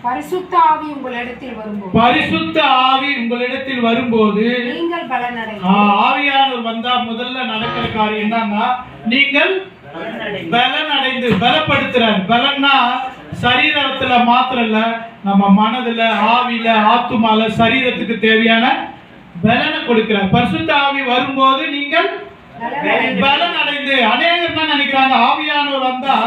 பரிசுத்த ஆவி உங்களிடத்தில் வரும்போது நீங்கள் பலனடைந்து. ஆவியானவர் வந்தா முதல்ல நடக்கிற காரியம் என்னன்னா நீங்கள் பலனடைந்து. பலப்படுத்துறார். பலன்னா சரீரத்துல மாத்திரம் இல்ல, நம்ம மனதுல, ஆவில, ஆத்துமால, சரீரத்துக்கு தேவையான பலனை கொடுக்கிறார். பரிசுத்த ஆவி வரும்போது நீங்கள் பலன் அடைந்து. அநேகர் என்ன நினைக்கிறாங்க, ஆவியானவர் வந்தா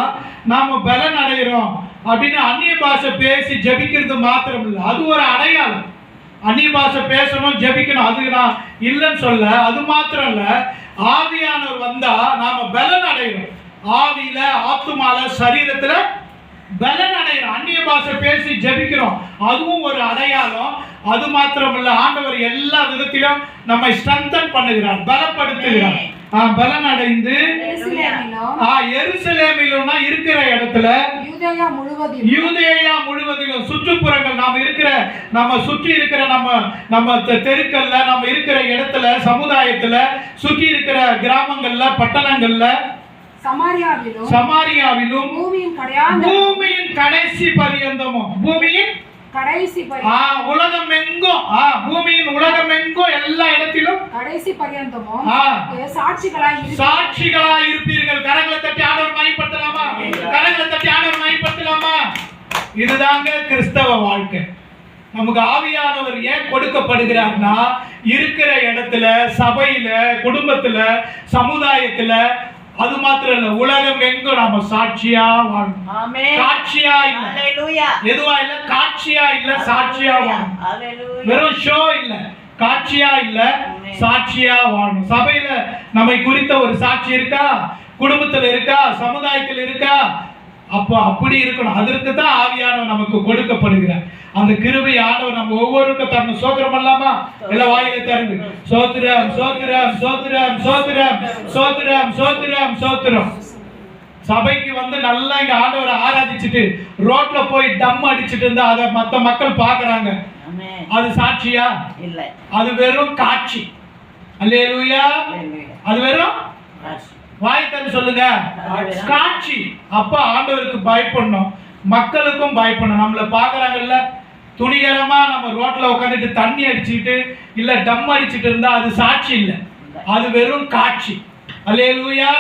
நாம பலன் அடைகிறோம் அப்படின்னு அந்நிய பாஷை பேசி ஜெபிக்கிறது மாத்திரம் இல்லை, அது ஒரு அடையாளம். அந்நிய பாஷை பேசணும், ஜெபிக்கணும், அது நான் இல்லைன்னு சொல்ல. அது மாத்திரம் இல்ல, ஆவியானவர் வந்தா நாம பலன் அடைகிறோம். ஆவியில, ஆத்துமால, சரீரத்துல பலன் அடைகிறோம். அந்நிய பாஷை பேசி ஜெபிக்கிறோம், அதுவும் ஒரு அடையாளம். அது மாத்திரம் இல்ல, ஆண்டவர் எல்லா விதத்திலும் நம்மை ஸ்ட்ரெங்தன் பண்ணுகிறார், பலப்படுத்துகிறார். பலன் அடைந்து எருசலேமிலும்னா இருக்கிற இடத்துல, யூதேயா முழுவதிலும், சுற்றுப்புறங்கள், நம்ம சுற்றி இருக்கிற நம்ம தெருக்கள்ல, நம்ம இருக்கிற இடத்துல, சமுதாயத்துல, சுற்றி இருக்கிற கிராமங்கள்ல, பட்டணங்கள்ல, சமாரியாவிலும், பூமியின் கடைசி பரியந்தமும், பூமியின் உலகம் எங்கும், பூமியின் உலகம் எங்கும், எல்லா இடத்திலும் கடைசி பரியந்தமும் சாட்சிகளாய் இருப்பீர்கள். கரங்களை தட்டி ஆண்டவர் மகிமைப்படுத்தலாமா? கரங்களை தட்டி ஆண்டவர் மகிமைப்படுத்தலாமா? இதுதாங்க கிறிஸ்தவ வாழ்க்கை. நமக்கு ஆவியானவர் ஏன் கொடுக்கப்படுகிறார்னா, இருக்கிற இடத்துல, சபையில, குடும்பத்துல, சமுதாயத்துல, அது மாத்திரம் இல்ல, உலகம் எங்கும் நாம சாட்சியா வாழணும். காட்சியா இல்ல, எதுவா இல்ல, காட்சியா இல்ல, சாட்சியா வாழணும். வெறும் ஷோ இல்ல, காட்சியா இல்ல, சாட்சியா வாழணும். சபையில நம்மை குறித்த ஒரு சாட்சி இருக்கா? குடும்பத்துல இருக்கா? சமுதாயத்தில் இருக்கா? அப்போ அப்படி இருக்கணும். அதற்கு தான் ஆவியானவர் நமக்கு கொடுக்கப்படுகிறார். அந்த கிருபை ஆண்டவர் நம்ம ஒவ்வொருக்கும் தரணும். சோத்திரம் பண்ணலாமா? எல்லா வாயில திறந்து சோத்திரம், சோத்திரம், சோத்திரம், சோத்திரம், சோத்திரம், சோத்திரம், சோத்திரம். சபைக்கு வந்து நல்லா இங்க ஆண்டவரை ஆராதிச்சுட்டு ரோட்ல போய் டம் அடிச்சுட்டு இருந்தா அதை மத்த மக்கள் பாக்குறாங்க, அது சாட்சியா? இல்ல, அது வெறும் காட்சி. அல்லேலூயா. அது வெறும் வாய்த்தன்னு சொல்லுங்க, காட்சி. அப்ப ஆண்டவருக்கு பயப்படணும், மக்களுக்கும் பயப்படணும். நம்மள பாக்குறாங்கல்ல, துணிகரமா நம்ம ரோட்ல உட்காந்துட்டு தண்ணி அடிச்சுட்டு இல்ல டம் அடிச்சுட்டு இருந்தா அது சாட்சி இல்ல, அது வெறும் காட்சி. அல்லேலூயா.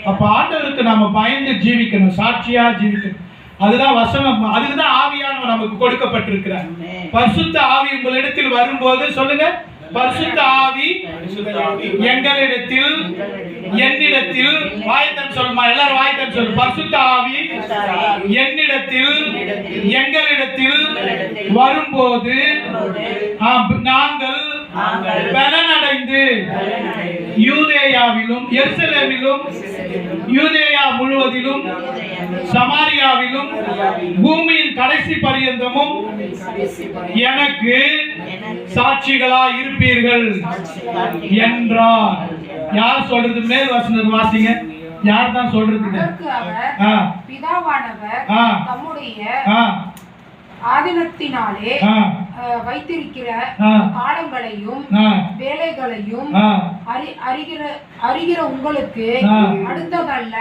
அப்ப ஆண்டவருக்கு நாம பயந்து ஜீவிக்கணும், சாட்சியா ஜீவிக்கணும். அதுதான் வசனம். அதுக்குதான் ஆவியானவர் நமக்கு கொடுக்கப்பட்டிருக்கிறார். பரிசுத்த ஆவி உங்களிடத்தில் வரும்போது சொல்லுங்க, பரிசுத்த ஆவி எங்களிடத்தில், என்னிடத்தில், வாய்த்தன் சொல்லுமா? எல்லாரும் வாய்த்தன் சொல்லு. பரிசுத்த ஆவி என்னிடத்தில், எங்களிடத்தில் வரும்போது நாங்கள் பலனடைந்து யூதேயாவிலும், எருசலேமிலும், யூதேயா முழுவதிலும், சமாரியாவிலும், பூமியின் கடைசி பரியந்தமும் எனக்கு சாட்சிகளா இருப்பீர்கள் என்றார். யார் சொல்றது? மேல் வசனம் வாசிங்க. யார் தான் சொல்றது? பிதாவானவர் தம்முடைய ஆதீனத்தினாலே வைத்திருக்கிற காலங்களையும் வேலைகளையும் அறிகிற உங்களுக்கு அடுத்ததல்ல.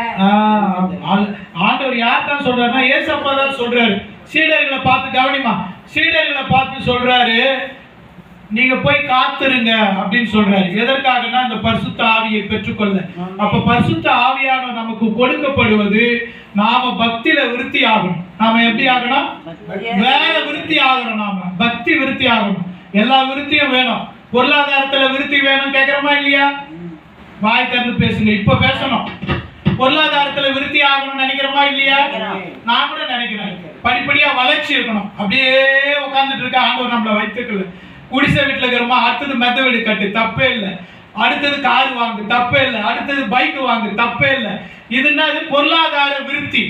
ஆண்டவர் யார் தான் சொல்றாருன்னா, ஏசப்பா தான் சொல்றாரு. சீடர்களை பார்த்து கவனிமா, சீடர்களை பார்த்து சொல்றாரு, நீங்க போய் காத்துருங்க அப்படின்னு சொல்றாரு. எதற்காகனா இந்த பரிசுத்த ஆவியை பெற்றுக்கொள்ள. அப்ப பரிசுத்த ஆவியானவர் நமக்கு கொடுக்கப்படுவது நாம பக்தியில விருத்தி ஆகணும். நாம எப்படி ஆகணும்? வேற விருத்தி ஆகணும். நாம பக்தி விருத்தி ஆகணும். எல்லா விருத்தியும் வேணும். பொருளாதாரத்துல விருத்தி வேணும் கேக்குறோமா இல்லையா? வாய் திறந்து பேசுங்க. இப்ப பேசணும். பொருளாதாரத்துல விருத்தி ஆகணும்னு நினைக்கிறோமா இல்லையா? நான் கூட நினைக்கிறேன். படிப்படியா வளர்ச்சி இருக்கணும். அப்படியே உட்கார்ந்துட்டு இருக்க ஆண்டவர் நம்மளை வைத்துக்கல. குடிசை வீட்டுல இருக்கிறோமா, அடுத்தது மெத்த வீடு கட்டு, தப்பே இல்லை. அடுத்தது கார் வாங்கு, தப்பே இல்லை. அடுத்தது பைக் வாங்கு, தப்பே இல்லை. இதுன்னா இது பொருளாதார விருத்தி.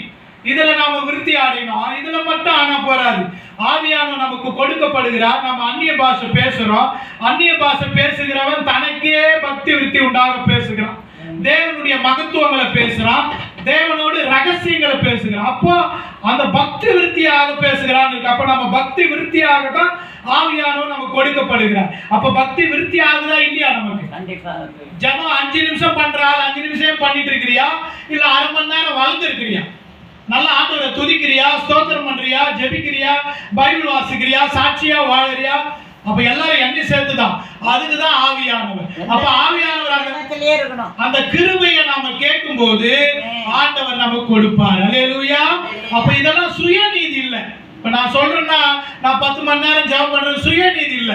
இதுல நாம விருத்தி அடையணும். இதுல மட்டும் ஆனா போறாது. ஆவியானவர் நமக்கு கொடுக்கப்படுகிறார். நம்ம அந்நிய பாஷை பேசுறோம். அந்நிய பாஷை பேசுகிறவன் தனக்கே பக்தி விருத்தி உண்டாக பேசுகிறான். தேவனுடைய மகத்துவங்களை பேசுறான். தேவனோடு ரகசியங்களை பேசுகிறான். அப்போ அந்த பக்தி விருத்தியாக பேசுகிறான். அப்ப நம்ம பக்தி விருத்தியாக தான் ஆவியானவர் நமக்கு கொடுக்கப்படுகிறார். அப்ப பக்தி விருத்தி ஆகுதா இல்லையா? நமக்கு ஜனம் 5 நிமிஷம் பண்றாரு, 5 நிமிஷம் பண்ணிட்டு இருக்கிறியா? இல்ல அரை மணி நேரம் வளர்ந்து இருக்கிறியா? நல்ல ஆண்டவரை துதிக்கிறியா, ஸ்தோத்திரம் பண்றியா, ஜெபிக்கிறியா, பைபிள் வாசிக்கிறியா, சாட்சியா வாழறியா? அப்ப எல்லாரும் எண்ணி சேர்த்துதான். அதுக்குதான் ஆவியானவர். அப்ப ஆவியானவர் அந்த கிருபையை நாம கேட்கும் போது ஆண்டவர் நமக்கு கொடுப்பார். அல்லேலூயா. அப்ப இதெல்லாம் சுயநீதி இல்ல. இப்ப நான் சொல்றேன்னா நான் 10 மணி நேரம் ஜெபம் பண்றது சுயநீதி இல்ல.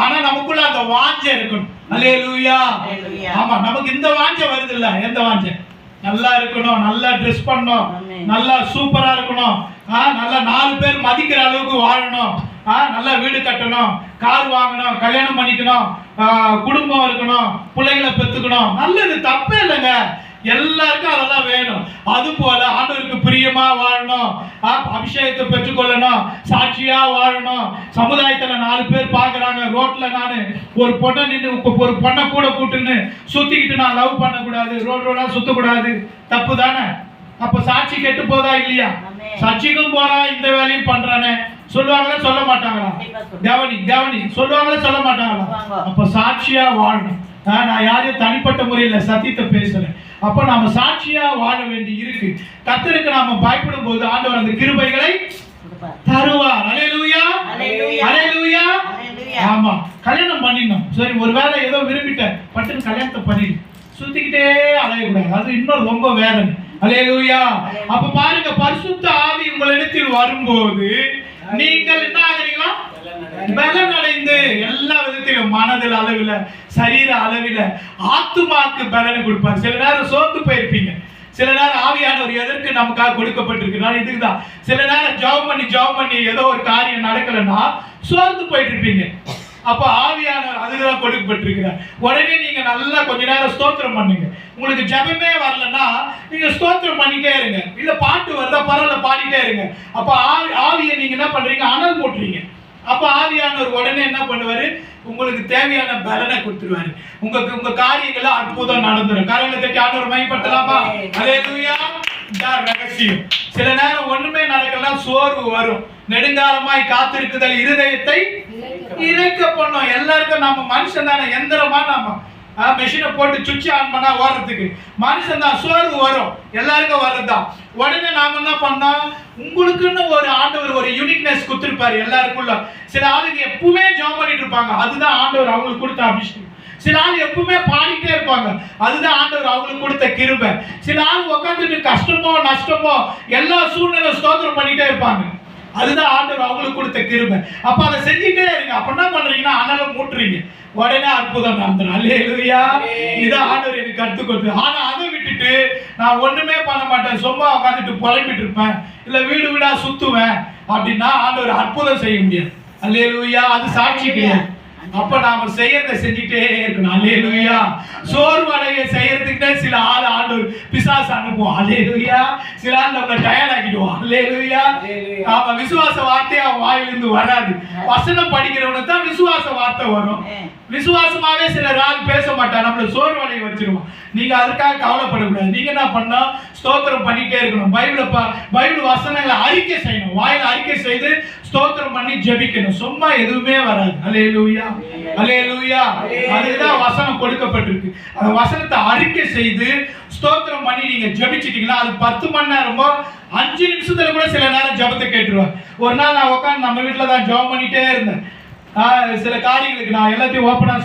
ஆனா நமக்குள்ள அந்த வாஞ்சை இருக்கணும். அல்லேலூயா. ஆமா, நமக்கு இந்த வாஞ்சை வருது இல்ல. எந்த வாஞ்சை? நல்லா இருக்கணும், நல்லா ட்ரெஸ் பண்ணணும், நல்லா சூப்பரா இருக்கணும், நல்லா 4 பேர் மதிக்கிற அளவுக்கு வாழணும், நல்லா வீடு கட்டணும், கார் வாங்கணும், கல்யாணம் பண்ணிக்கணும், குடும்பம் இருக்கணும், பிள்ளைகளை பெற்றுக்கணும். நல்லது, தப்பே இல்லைங்க. எல்லாருக்கும் அதெல்லாம் வேணும். அது போல ஆண்டவருக்கு பிரியமா வாழணும், அபிஷேகத்தை பெற்றுக்கொள்ளணும், சாட்சியா வாழணும். சமுதாயத்துல 4 பேர் பாக்குறாங்க, ரோட்ல நானு ஒரு பொண்ணை நின்று ஒரு பொண்ணை கூட கூட்டுன்னு சுத்திக்கிட்டு நான் லவ் பண்ணக்கூடாது, ரோடா சுத்தக்கூடாது, தப்பு தானே? அப்ப சாட்சி கெட்டு போதா இல்லையா? சர்ச்சைக்கும் போறா, இந்த வேலையும் பண்றானே சொல்லுவாங்களா சொல்ல மாட்டாங்களா? கவனி சொல்லுவாங்களா சொல்ல மாட்டாங்களா? அப்ப சாட்சியா வாழணும். நான் யாரையும் தனிப்பட்ட முறையில் சத்தியத்தை பேசுறேன். அப்ப நாம சாட்சியா வாழ வேண்டி இருக்கு. கர்த்தருக்கு நாம பயப்படும் போது ஆண்டவர் அந்த கிருபைகளை தருவார். அல்லேலூயா, அல்லேலூயா. ஆமா, கல்யாணம் பண்ணிடணும். சரி, ஒருவேளை ஏதோ விரும்பிட்டேன், பட்டுன்னு கல்யாணத்தை பண்ணிடு, சுத்திக்கிட்டே அலையக்கூடாது. அது இன்னும் ரொம்ப வேதனை. அல்லேலூயா. அப்ப பாருங்க, பரிசுத்த ஆவி உங்களிடத்தில் வரும்போது நீங்கள் என்ன ஆகிறீங்களா? பலன் அடைந்து எல்லா விதத்திலும், மனதில் அளவில், சரீர அளவில், ஆத்துமாக்கு பலனை கொடுப்பார். சில நேரம் சோர்ந்து போயிருப்பீங்க. சில நேரம் ஆவியானவர் எதற்கு நமக்காக கொடுக்கப்பட்டிருக்கிறார்? இதுக்குதான். சில நேரம் ஜெபம் பண்ணி ஏதோ ஒரு காரியம் நடக்கலன்னா சோர்ந்து போயிட்டு இருப்பீங்க. அப்ப ஆவியானவர் அதுதான் கொடுக்கப்பட்டிருக்கிறார். உடனே நீங்க நல்லா கொஞ்ச நேரம் ஸ்தோத்திரம் பண்ணுங்க. உங்களுக்கு ஜெபமே வரலன்னா நீங்க ஸ்தோத்திரம் பண்ணிட்டே இருங்க. இல்ல பாட்டு வருதா, பரவாயில்ல, பாடிட்டே இருங்க. அப்ப ஆவியை நீங்க என்ன பண்றீங்க? அனல் மூட்டுறீங்க. அப்ப ஆவியானவர் உடனே என்ன பண்ணுவாரு? உங்களுக்கு தேவையான பலனை கொடுத்துருவாரு. உங்க காரியங்கள அற்புதம் நடந்துரும். கரங்களை தட்டி ஆண்டவரை மகிமைப்படுத்தலாமா? அல்லேலூயா. ரகசியம். சில நேரம் ஒண்ணுமே நடக்கலாம், சோர்வு வரும். நெடுங்காலமாய் காத்திருக்குதல் இருதயத்தை இறைக்க பண்ணும். எல்லாருக்கும் நம்ம மனுஷன் தானே, எந்திரமா நாம மெஷினை போட்டு சுவிட்ச் ஆன் பண்ணா ஓடுறதுக்கு மனுஷன் தான். சோர்வு வரும், எல்லாருக்கும் வர்றதுதான். உடனே நாம என்ன பண்ணோம்? உங்களுக்குன்னு ஒரு ஆண்டவர் ஒரு யூனிக்னஸ் கொடுத்துருப்பாரு எல்லாருக்குள்ள. சில ஆளுங்க எப்பவுமே ஜெபம் பண்ணிட்டு இருப்பாங்க, அதுதான் ஆண்டவர் அவங்களுக்கு கொடுத்த அபிஷேகம். சில ஆள் எப்பவுமே பாடிட்டே இருப்பாங்க, அதுதான் ஆண்டவர் அவங்களுக்கு கொடுத்த கிருபை. சில ஆள் உட்காந்துட்டு கஷ்டமோ நஷ்டமோ எல்லா சூழ்நிலை ஸ்தோத்திரம் பண்ணிட்டே இருப்பாங்க, அதுதான் ஆண்டவர் அவங்களுக்கு கொடுத்த கிருபை. அப்ப அதை செஞ்சுட்டே இருங்க. அப்ப என்ன பண்றீங்கன்னா அனல மூட்டுறீங்க, உடனே அற்புதம் நடந்துரும். அல்லேலூயா. இதான் ஆண்டவர் எனக்கு கற்றுக் கொடுத்து. ஆனா அதை விட்டுட்டு நான் ஒண்ணுமே பண்ண மாட்டேன், சும்மா உட்காந்துட்டு புலம்பிட்டு இருப்பேன், இல்ல வீடு வீடா சுத்துவேன் அப்படின்னா ஆண்டவர் அற்புதம் செய்ய முடியாது. அல்லேலூயா. அது சாட்சி கிடையாது. அப்ப நாம செய்யறதை செஞ்சுட்டே இருக்கணும். அல்லேலூயா. சோர்வடைய செய்யறதுக்கு சில ஆண்டவர் பிசாசு அனுப்புவோம். அல்லேலூயா. சில ஆள் நம்மளை டயர்ட் ஆக்கிடுவோம். அல்லேலூயா. நாம விசுவாச வார்த்தை அவன் வாயிலிருந்து வராது. வசனம் படிக்கிறவனுக்கு தான் விசுவாச வார்த்தை வரும். விசுவாசமாவே சில ஆள் பேச மாட்டா, நம்மள சோர்வடைய வச்சிருவோம். நீங்க அதுக்காக கவலைப்படக்கூடாது. நீங்க என்ன பண்ணா ஸ்தோத்திரம் பண்ணிட்டே இருக்கணும். பைபிள் வசனங்களை அறிக்கை செய்யணும். வாயில அறிக்கை செய்து ஸ்தோத்திரம் பண்ணி ஜெபிக்கணும். சும்மா எதுவுமே வராது. அல்லேலூயா, அல்லேலூயா. அதுதான் வசனம் கொடுக்கப்பட்டிருக்கு. அந்த வசனத்தை அறிக்கை செய்து ஸ்தோத்திரம் பண்ணி நீங்க ஜெபிச்சிட்டீங்கன்னா அது 10 மணி நேரமோ 5 நிமிஷத்துல கூட சில நேரம் ஜெபத்தை கேட்டுருவார். ஒரு நாள் நான் உட்காந்து நம்ம வீட்டுல தான் ஜெபம் பண்ணிட்டே இருந்தேன். சில காரியங்களுக்கு நான் எல்லாத்தையும் ஓப்பனா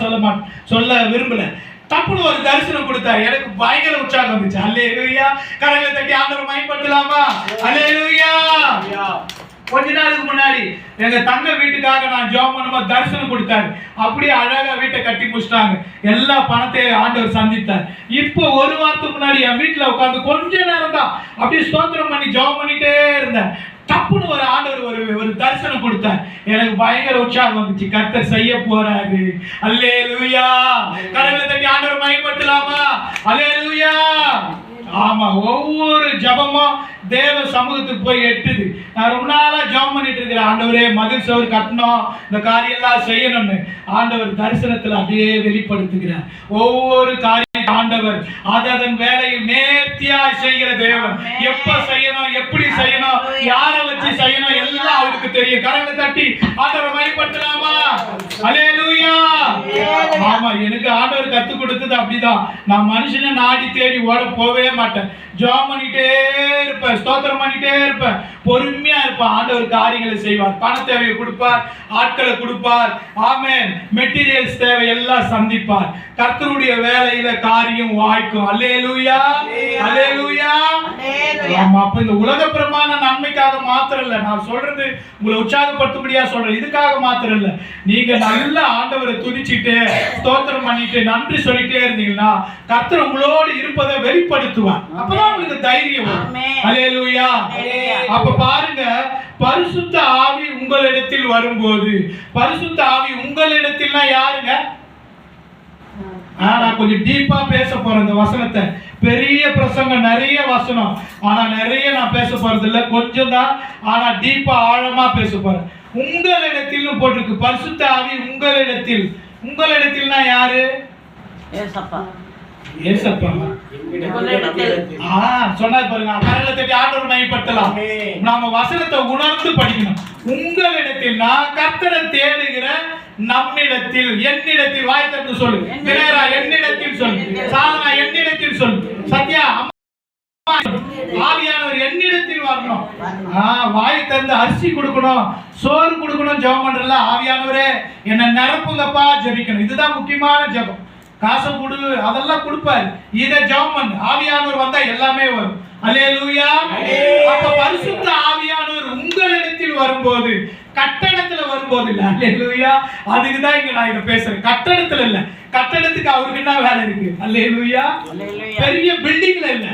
சொல்ல விரும்பல. தப்புன்னு ஒரு தரிசனம் கொடுத்தார், எனக்கு பயங்கர உற்சாகம் வந்துச்சு. அல்லேலூயா. கரங்களை தட்டி ஆண்டவரை மகிமைப்படுத்தலாமா? அல்லேலூயா. கொஞ்ச நாளுக்கு முன்னாடி எங்க தங்க வீட்டுக்காக நான் ஜெபம் பண்ணும்போது தரிசனம் கொடுத்தாரு. அப்படியே அழகா வீட்டை கட்டி முடிச்சிட்டாங்க. எல்லா பணத்தையும் ஆண்டவர் சந்தித்தார். இப்போ ஒரு வாரத்துக்கு முன்னாடி என் வீட்டுல உட்காந்து கொஞ்ச நேரம் தான் அப்படியே ஸ்தோத்திரம் பண்ணி ஜெபம் பண்ணிட்டே இருந்தேன். தப்புன்னு ஒரு ஆண்டவர் ஒரு தரிசனம் கொடுத்தார். எனக்கு பயங்கர உற்சாகம் வந்துச்சு. கர்த்தர் செய்ய போறாரு. அல்லேலூயா. கரங்களை தட்டி ஆண்டவரை மகிமைப்படுத்தலாமா? அல்லேலூயா. ஆமா, ஒவ்வொரு ஜபமும் தேவ சமூகத்துக்கு போய் எட்டுது. நான் ரொம்ப நாளா ஜெபம் பண்ணிட்டு இருக்கிறேன், ஆண்டவரே மதில் சோறு கட்டணும், இந்த காரியம் எல்லாம் செய்யணும்னு. ஆண்டவர் தரிசனத்துல அப்படியே வெளிப்படுத்துகிறார். ஒவ்வொரு காரியம் ஆண்டவர் அதன் வேலையை நேர்த்தியாய் செய்கிற தேவன். எப்ப செய்யணும், எப்படி செய்யணும், யாரை வச்சு செய்யணும் எல்லாம் அவருக்கு தெரியும். கரங்களை தட்டி ஆண்டவரை மகிமைப்படுத்தலாமா? அல்லேலூயா. ஆமா, எனக்கு ஆண்டவர் கத்து கொடுத்தது அப்படிதான். நான் மனுஷனை நாடி தேடி ஓட போவே மாட்டேன். ஜெபம் பண்ணிட்டே இருப்பேன், ஸ்தோத்திரம் பண்ணிட்டே இருப்பேன், பொறுமையா இருப்பேன். ஆண்டவர் காரியங்களை செய்வார். பண தேவையை கொடுப்பார், ஆட்களை கொடுப்பார். ஆமென். மெட்டீரியல்ஸ் தேவை எல்லாம் சந்திப்பார். கர்த்தருடைய வேலையில காரியம் வாய்க்கும். அல்லேலூயா, அல்லேலூயா. ஆமா, அப்ப இந்த உலக பிரமாண நன்மைக்காக மாத்திரம் இல்ல நான் சொல்றது, உங்களை உற்சாகப்படுத்தும்படியா சொல்றேன். இதுக்காக மாத்திரம் இல்ல, நீங்க நல்ல ஆண்டவரை துதிச்சிட்டு ஸ்தோத்திரம் பண்ணிட்டு நன்றி சொல்லிட்டே இருந்தீங்கன்னா கர்த்தர் உங்களோடு இருப்பதை வெளிப்படுத்துவார். அப்பதான் உங்களுக்கு தைரியம் வரும். அல்லேலூயா. அப்ப பாருங்க, பரிசுத்த ஆவி உங்களிடத்தில் வரும்போது, பரிசுத்த ஆவி உங்களிடத்தில்னா யாருங்க? நான் கொஞ்சம் டீப்பா பேச போறேன் இந்த வசனத்தை. பெரிய பிரசங்கம், நிறைய வசனம், ஆனா நிறைய நான் பேச போறது இல்ல, கொஞ்சம் தான். ஆனா டீப்பா ஆழமா பேச போறேன். உங்களிடத்தில் போட்டிருக்கு பரிசுத்த ஆவி உங்களிடத்தில். உங்களிடத்தில்னா யாரு? ஏசப்பா. ஏசப்பா சொன்னாரு பாருங்க. கரங்களை தட்டி ஆண்டவரை மகிமைப்படுத்தலாம். நாம வசனத்தை உணர்ந்து படிக்கணும். உங்களிடத்தில் கர்த்தரை தேடுகிற நம்மிடத்தில், என்னிடத்தில், வாய் திறந்து சொல்லு. திரேரா என்னிடத்தில் சொல்லு, சாதனா என்னிடத்தில் சொல்லு, சத்யா ஆவியானவர் என்னிடத்தில் வரணும். வாய் திறந்து அரிசி கொடுக்கணும், சோறு கொடுக்கணும். ஜெபம் பண்றல, ஆவியானவரே என்ன நிரப்புங்கப்பா, ஜெபிக்கணும். இதுதான் முக்கியமான ஜெபம். காசை கொடு, அதெல்லாம் கொடுப்பாரு. இதை ஜெபம் பண்ணு. ஆவியானவர் வந்தா எல்லாமே வரும். அல்லேலூயா. அப்ப பரிசுத்த ஆவியானவர் உங்களிடத்தில் வரும்போது, கட்டடத்துல வரும்போது இல்ல. அல்லேலூயா. அதுக்கு தான் இங்க நான் இத பேசுறேன். கட்டடத்துல இல்ல, கட்டடத்துக்கு அவருக்கு என்ன வேலை இருக்கு? அல்லேலூயா. பெரிய பில்டிங்ல இல்ல,